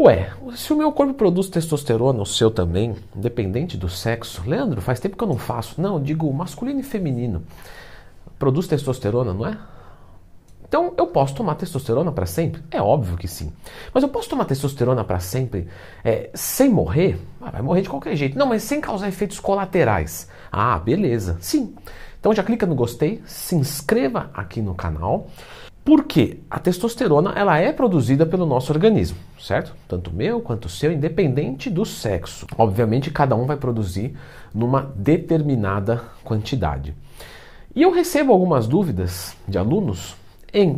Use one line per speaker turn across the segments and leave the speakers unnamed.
Ué, se o meu corpo produz testosterona, o seu também, independente do sexo. Leandro, faz tempo que eu não faço. Não, eu digo masculino e feminino. Produz testosterona, não é? Então, eu posso tomar testosterona para sempre? É óbvio que sim. Mas eu posso tomar testosterona para sempre sem morrer? Vai morrer de qualquer jeito. Não, mas sem causar efeitos colaterais. Ah, beleza. Sim. Então já clica no gostei, se inscreva aqui no canal, porque a testosterona ela é produzida pelo nosso organismo, certo? Tanto o meu quanto o seu, independente do sexo. Obviamente, cada um vai produzir numa determinada quantidade. E eu recebo algumas dúvidas de alunos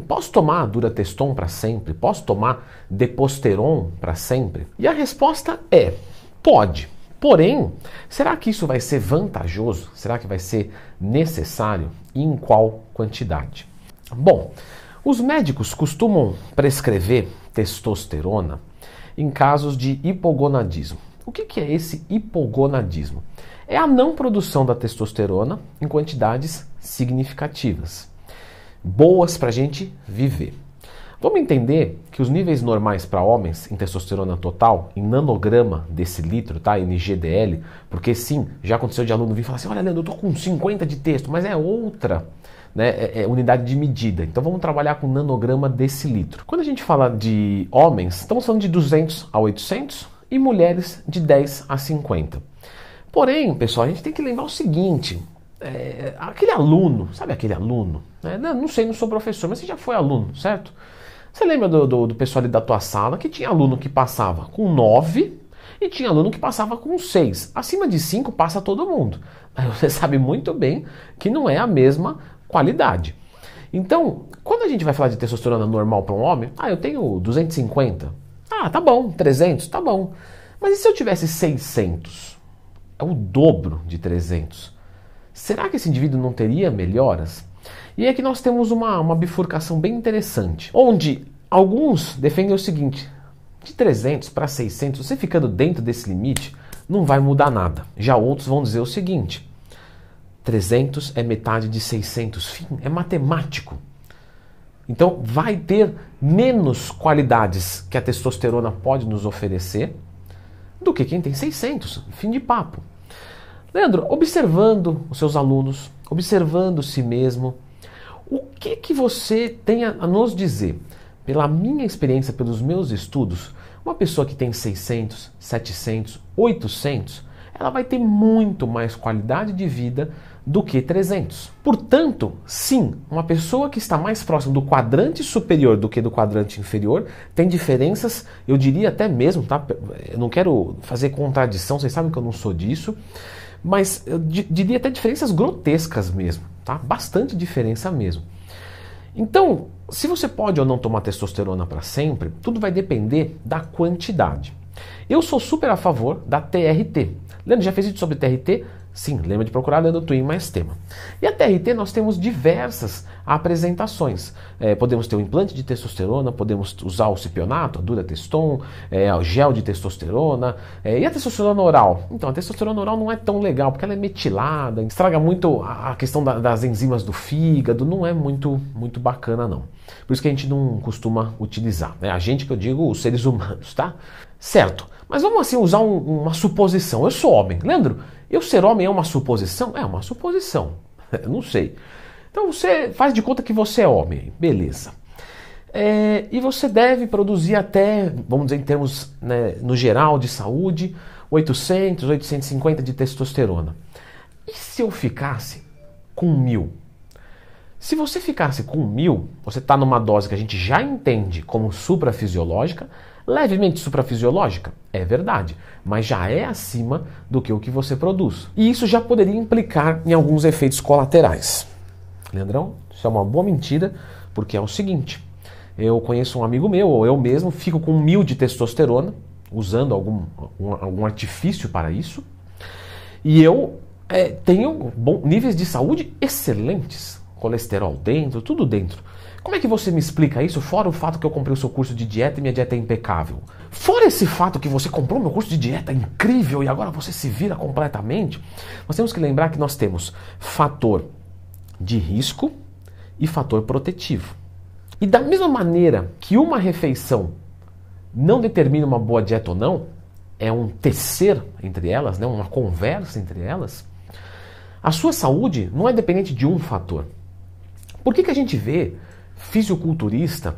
posso tomar Durateston para sempre? Posso tomar Deposteron para sempre? E a resposta é, pode. Porém, será que isso vai ser vantajoso? Será que vai ser necessário? E em qual quantidade? Bom, os médicos costumam prescrever testosterona em casos de hipogonadismo. O que é esse hipogonadismo? É a não produção da testosterona em quantidades significativas, boas para a gente viver. Vamos entender que os níveis normais para homens em testosterona total, em nanograma decilitro, tá? NGDL, porque sim, já aconteceu de aluno vir falar assim, olha Leandro, eu tô com 50 de testo, mas é outra, né? É unidade de medida. Então vamos trabalhar com nanograma decilitro. Quando a gente fala de homens, estamos falando de 200 a 800 e mulheres de 10 a 50. Porém, pessoal, a gente tem que lembrar o seguinte, aquele aluno, sabe aquele aluno? Não sei, não sou professor, mas você já foi aluno, certo? Você lembra do pessoal ali da tua sala que tinha aluno que passava com 9 e tinha aluno que passava com 6. Acima de 5 passa todo mundo. Mas você sabe muito bem que não é a mesma qualidade. Então, quando a gente vai falar de testosterona normal para um homem, eu tenho 250. Tá bom, 300, tá bom. Mas e se eu tivesse 600? É o dobro de 300. Será que esse indivíduo não teria melhoras? E é que nós temos uma bifurcação bem interessante, onde alguns defendem o seguinte, de 300 para 600, você ficando dentro desse limite, não vai mudar nada. Já outros vão dizer o seguinte, 300 é metade de 600, fim, é matemático. Então vai ter menos qualidades que a testosterona pode nos oferecer do que quem tem 600, fim de papo. Leandro, observando os seus alunos, observando si mesmo, o que você tem a nos dizer? Pela minha experiência, pelos meus estudos, uma pessoa que tem 600, 700, 800, ela vai ter muito mais qualidade de vida do que 300. Portanto, sim, uma pessoa que está mais próxima do quadrante superior do que do quadrante inferior tem diferenças, eu diria até mesmo, tá? Eu não quero fazer contradição, vocês sabem que eu não sou disso, mas eu diria até diferenças grotescas mesmo, tá? Bastante diferença mesmo. Então, se você pode ou não tomar testosterona para sempre, tudo vai depender da quantidade. Eu sou super a favor da TRT. Leandro, já fez vídeo sobre TRT? Sim, lembra de procurar Leandro Twin mais tema. E a TRT nós temos diversas apresentações. Podemos ter o implante de testosterona, podemos usar o cipionato, a Durateston, o gel de testosterona e a testosterona oral. Então a testosterona oral não é tão legal porque ela é metilada, estraga muito a questão das enzimas do fígado, não é muito bacana não. Por isso que a gente não costuma utilizar. A gente que eu digo, os seres humanos, tá? Certo, mas vamos assim usar uma suposição. Eu sou homem. Leandro, eu ser homem é uma suposição? É uma suposição. Eu não sei. Então você faz de conta que você é homem. Beleza. E você deve produzir até, vamos dizer em termos, né, no geral de saúde, 800, 850 de testosterona. E se eu ficasse com 1000? Se você ficasse com 1000, você está numa dose que a gente já entende como suprafisiológica, levemente suprafisiológica, é verdade, mas já é acima do que o que você produz. E isso já poderia implicar em alguns efeitos colaterais. Leandrão, isso é uma boa mentira, porque é o seguinte, eu conheço um amigo meu, ou eu mesmo, fico com 1000 de testosterona, usando algum artifício para isso, e eu tenho níveis de saúde excelentes, colesterol dentro, tudo dentro. Como é que você me explica isso, fora o fato que eu comprei o seu curso de dieta e minha dieta é impecável? Fora esse fato que você comprou meu curso de dieta incrível e agora você se vira completamente, nós temos que lembrar que nós temos fator de risco e fator protetivo. E da mesma maneira que uma refeição não determina uma boa dieta ou não, é um tecer entre elas, né, uma conversa entre elas, a sua saúde não é dependente de um fator. Por que a gente vê fisiculturista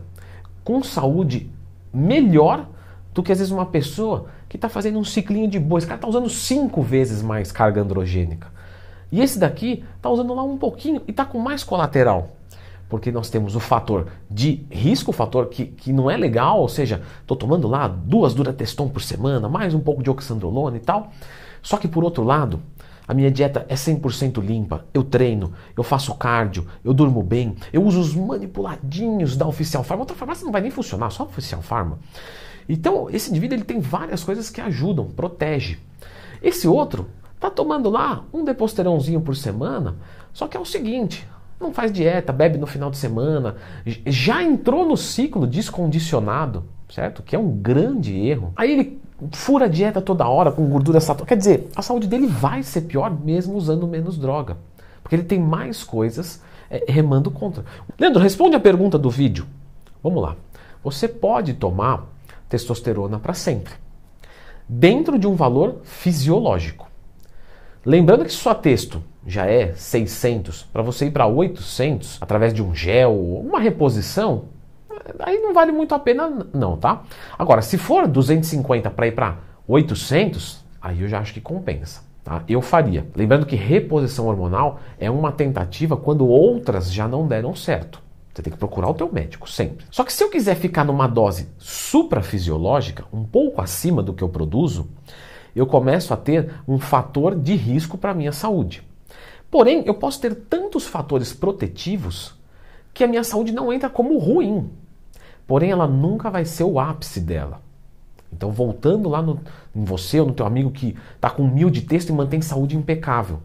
com saúde melhor do que às vezes uma pessoa que está fazendo um ciclinho de boa? Esse cara está usando 5 vezes mais carga androgênica. E esse daqui está usando lá um pouquinho e está com mais colateral. Porque nós temos o fator de risco, o fator que não é legal, ou seja, estou tomando lá 2 Durateston por semana, mais um pouco de oxandrolona e tal. Só que por outro lado, a minha dieta é 100% limpa, eu treino, eu faço cardio, eu durmo bem, eu uso os manipuladinhos da Oficial Pharma. Outra farmácia não vai nem funcionar, só a Oficial Pharma. Então, esse indivíduo ele tem várias coisas que ajudam, protege. Esse outro está tomando lá um deposteronzinho por semana, só que é o seguinte, não faz dieta, bebe no final de semana, já entrou no ciclo descondicionado, certo? Que é um grande erro. Aí ele fura a dieta toda hora com gordura saturada. Quer dizer, a saúde dele vai ser pior mesmo usando menos droga, porque ele tem mais coisas remando contra. Leandro, responde a pergunta do vídeo. Vamos lá. Você pode tomar testosterona para sempre, dentro de um valor fisiológico. Lembrando que se sua testo já é 600, para você ir para 800, através de um gel, uma reposição, aí não vale muito a pena não, tá? Agora, se for 250 para ir para 800, aí eu já acho que compensa, tá? Eu faria. Lembrando que reposição hormonal é uma tentativa quando outras já não deram certo. Você tem que procurar o teu médico, sempre. Só que se eu quiser ficar numa dose suprafisiológica, um pouco acima do que eu produzo, eu começo a ter um fator de risco para a minha saúde. Porém, eu posso ter tantos fatores protetivos que a minha saúde não entra como ruim. Porém, ela nunca vai ser o ápice dela. Então, voltando lá em você ou no teu amigo que está com 1000 de testo e mantém saúde impecável.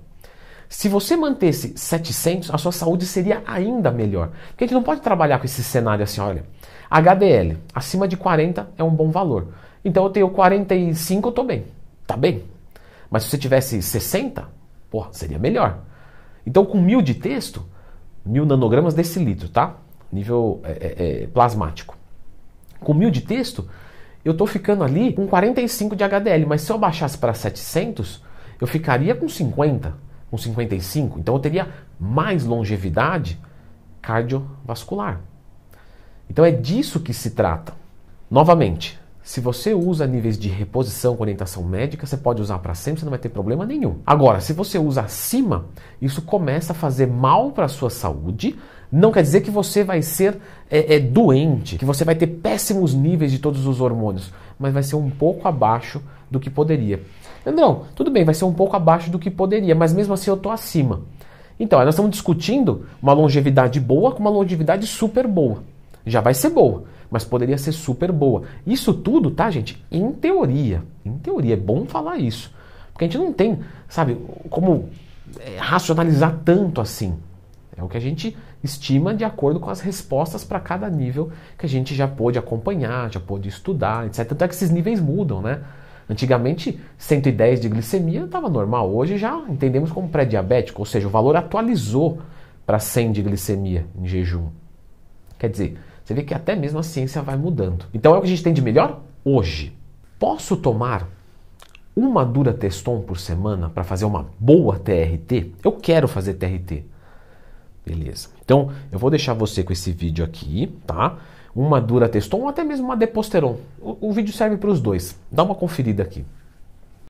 Se você mantesse 700, a sua saúde seria ainda melhor. Porque a gente não pode trabalhar com esse cenário assim, olha, HDL, acima de 40 é um bom valor. Então eu tenho 45, eu estou bem. Tá bem. Mas se você tivesse 60, porra, seria melhor. Então com 1000 de testo, 1000 nanogramas decilitro, tá? Nível plasmático. Com 1000 de testo, eu estou ficando ali com 45 de HDL. Mas se eu baixasse para 700, eu ficaria com 50. Com 55, então eu teria mais longevidade cardiovascular. Então é disso que se trata. Novamente, se você usa níveis de reposição com orientação médica, você pode usar para sempre, você não vai ter problema nenhum. Agora, se você usa acima, isso começa a fazer mal para a sua saúde. Não quer dizer que você vai ser doente, que você vai ter péssimos níveis de todos os hormônios, mas vai ser um pouco abaixo do que poderia. Não, tudo bem, vai ser um pouco abaixo do que poderia, mas mesmo assim eu estou acima. Então, nós estamos discutindo uma longevidade boa com uma longevidade super boa. Já vai ser boa, mas poderia ser super boa. Isso tudo, tá, gente? Em teoria. Em teoria, é bom falar isso. Porque a gente não tem, sabe, como racionalizar tanto assim. É o que a gente estima de acordo com as respostas para cada nível que a gente já pôde acompanhar, já pôde estudar, etc. Tanto é que esses níveis mudam, né? Antigamente, 110 de glicemia estava normal. Hoje já entendemos como pré-diabético, ou seja, o valor atualizou para 100 de glicemia em jejum. Quer dizer, você vê que até mesmo a ciência vai mudando. Então é o que a gente tem de melhor hoje. Posso tomar uma Durateston por semana para fazer uma boa TRT? Eu quero fazer TRT. Beleza. Então, eu vou deixar você com esse vídeo aqui, tá? Uma Durateston ou até mesmo uma Deposteron. O vídeo serve para os dois. Dá uma conferida aqui.